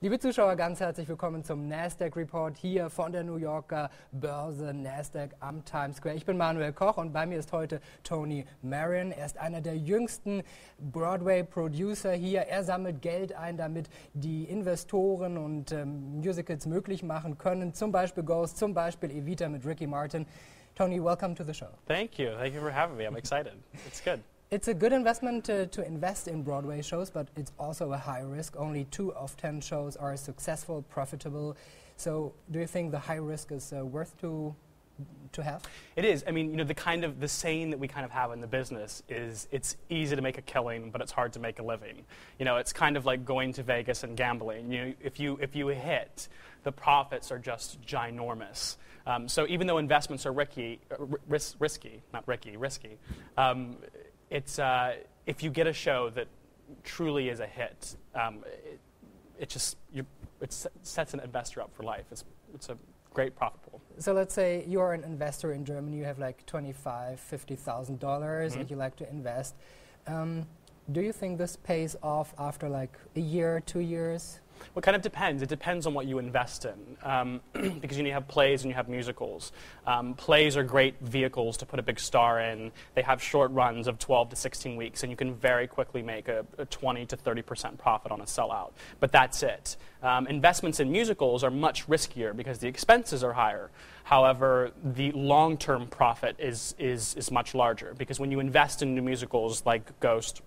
Liebe Zuschauer, ganz herzlich willkommen zum Nasdaq Report hier von der New Yorker Börse Nasdaq am Times Square. Ich bin Manuel Koch und bei mir ist heute Tony Marion. Er ist einer der jüngsten Broadway-Producer hier. Er sammelt Geld ein, damit die Investoren und Musicals möglich machen können. Zum Beispiel Ghost, zum Beispiel Evita mit Ricky Martin. Tony, welcome to the show. Thank you. Thank you for having me. I'm excited. It's good. It's a good investment to invest in Broadway shows, but it's also a high risk. Only 2 of 10 shows are successful, profitable. So do you think the high risk is worth to have? It is. I mean, you know, the saying that we kind of have in the business is it's easy to make a killing, but it's hard to make a living. You know, it's kind of like going to Vegas and gambling. You know, if you hit, the profits are just ginormous. So even though investments are risky, it's if you get a show that truly is a hit, it sets an investor up for life. It's a great profit pool. So let's say you're an investor in Germany. You have like $50,000 and you like to invest. Do you think this pays off after like a year, 2 years? Well, it kind of depends. It depends on what you invest in, because you have plays and you have musicals. Plays are great vehicles to put a big star in. They have short runs of 12 to 16 weeks, and you can very quickly make a 20 to 30% profit on a sellout. But that's it. Investments in musicals are much riskier because the expenses are higher. However, the long-term profit is much larger, because when you invest in new musicals like Ghost,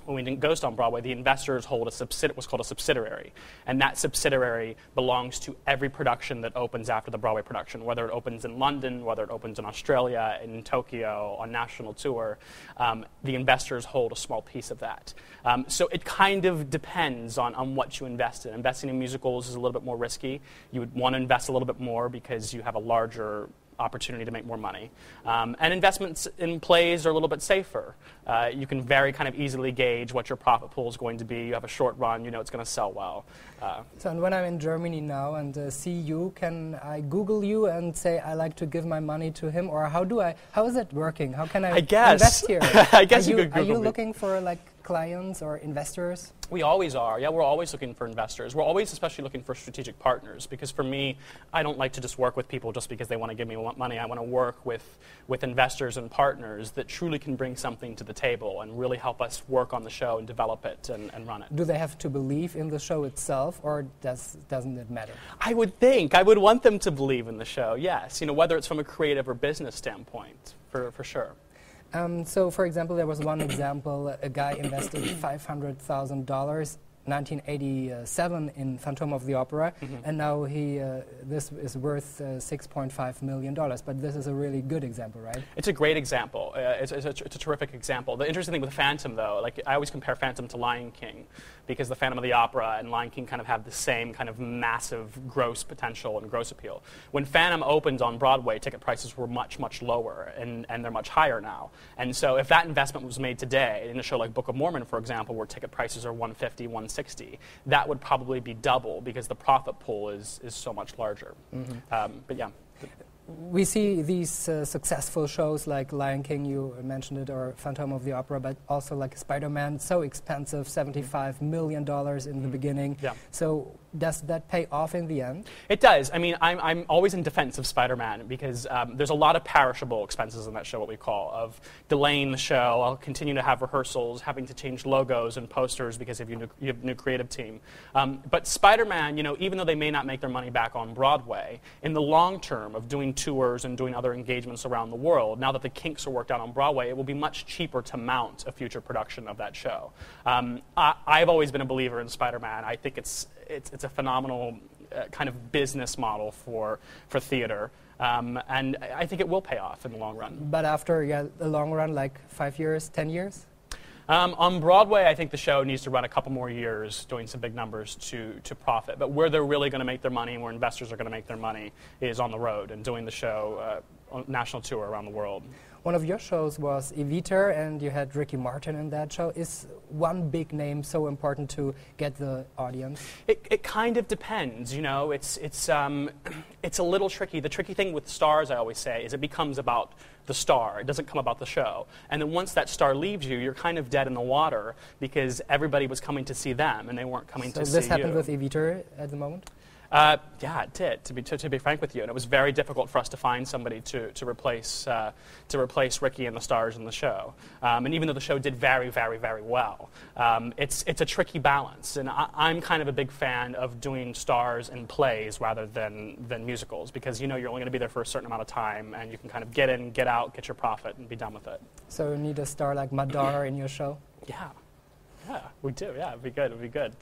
when we did Ghost on Broadway, the investors hold what's called a subsidiary. And that subsidiary belongs to every production that opens after the Broadway production, whether it opens in London, whether it opens in Australia, in Tokyo, on national tour. The investors hold a small piece of that. So it kind of depends on what you invest in. Investing in musicals is a little bit more risky. You would want to invest a little bit more because you have a larger opportunity to make more money. And investments in plays are a little bit safer. You can very kind of easily gauge what your profit pool is going to be. You have a short run, you know it's going to sell well. So and when I'm in Germany now and see you, can I Google you and say I like to give my money to him? Or how is it working? How can I invest here? I guess you could Google Are you me. looking for like clients or investors? We always are. Yeah, we're always looking for investors. We're always especially looking for strategic partners, because for me, I don't like to just work with people just because they want to give me money. I want to work with investors and partners that truly can bring something to the table and really help us work on the show and develop it and run it. Do they have to believe in the show itself, or doesn't it matter? I would want them to believe in the show, yes. You know, whether it's from a creative or business standpoint, for sure. So, for example, there was one example. A guy invested $500,000 1987 in Phantom of the Opera, and now this is worth $6.5 million. But this is a really good example, right? It's a great example. It's a terrific example. The interesting thing with Phantom, though, like I always compare Phantom to Lion King, because the Phantom of the Opera and Lion King kind of have the same kind of massive gross potential and gross appeal. When Phantom opened on Broadway, ticket prices were much, much lower, and they're much higher now. And so if that investment was made today in a show like Book of Mormon, for example, where ticket prices are $150, $160, that would probably be double, because the profit pool is so much larger. But yeah. We see these successful shows like Lion King, you mentioned it, or Phantom of the Opera, but also like SpiderMan, so expensive, $75 million in the beginning. Yeah. So does that pay off in the end? It does. I mean, I'm always in defense of SpiderMan, because there's a lot of perishable expenses in that show, what we call, of delaying the show. I'll continue to have rehearsals, having to change logos and posters because you have a new creative team. But SpiderMan, you know, even though they may not make their money back on Broadway, in the long term of doing tours and doing other engagements around the world, now that the kinks are worked out on Broadway, it will be much cheaper to mount a future production of that show. I've always been a believer in SpiderMan. I think it's a phenomenal kind of business model for theater, and I think it will pay off in the long run. But after the long run, like 5 years, 10 years? On Broadway, I think the show needs to run a couple more years doing some big numbers to profit. But where they're really going to make their money and where investors are going to make their money is on the road and doing the show on national tour around the world. One of your shows was Evita, and you had Ricky Martin in that show. Is one big name so important to get the audience? It kind of depends, you know. It's a little tricky. The tricky thing with stars, I always say, is it becomes about the star. It doesn't come about the show. And then once that star leaves you, you're kind of dead in the water because everybody was coming to see them and they weren't coming to see you. So this happened with Evita at the moment? Yeah, it did, to be frank with you. And it was very difficult for us to find somebody to replace Ricky and the stars in the show. And even though the show did very, very, very well, it's a tricky balance. And I'm kind of a big fan of doing stars in plays rather than musicals because, you know, you're only going to be there for a certain amount of time and you can kind of get in, get out, get your profit, and be done with it. So you need a star like Madonna in your show? Yeah. Yeah, we do. Yeah, it'd be good. It'd be good.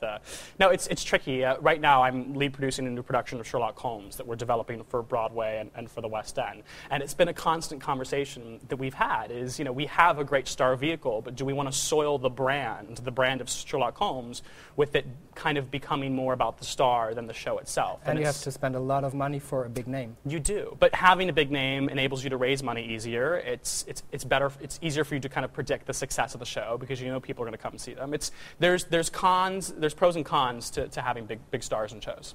No, it's tricky. Right now, I'm lead producing a new production of Sherlock Holmes that we're developing for Broadway and for the West End. And it's been a constant conversation that we've had. Is, you know, we have a great star vehicle, but do we want to soil the brand of Sherlock Holmes, with it kind of becoming more about the star than the show itself? And you have to spend a lot of money for a big name. You do, but having a big name enables you to raise money easier. It's better. It's easier for you to kind of predict the success of the show because you know people are going to come and see them. There's pros and cons to having big stars in shows.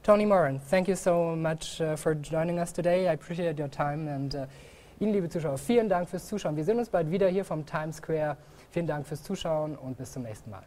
Tony Marion, thank you so much for joining us today. I appreciate your time and Ihnen, liebe Zuschauer, vielen Dank fürs Zuschauen. Wir sehen uns bald wieder hier vom Times Square. Vielen Dank fürs Zuschauen und bis zum nächsten Mal.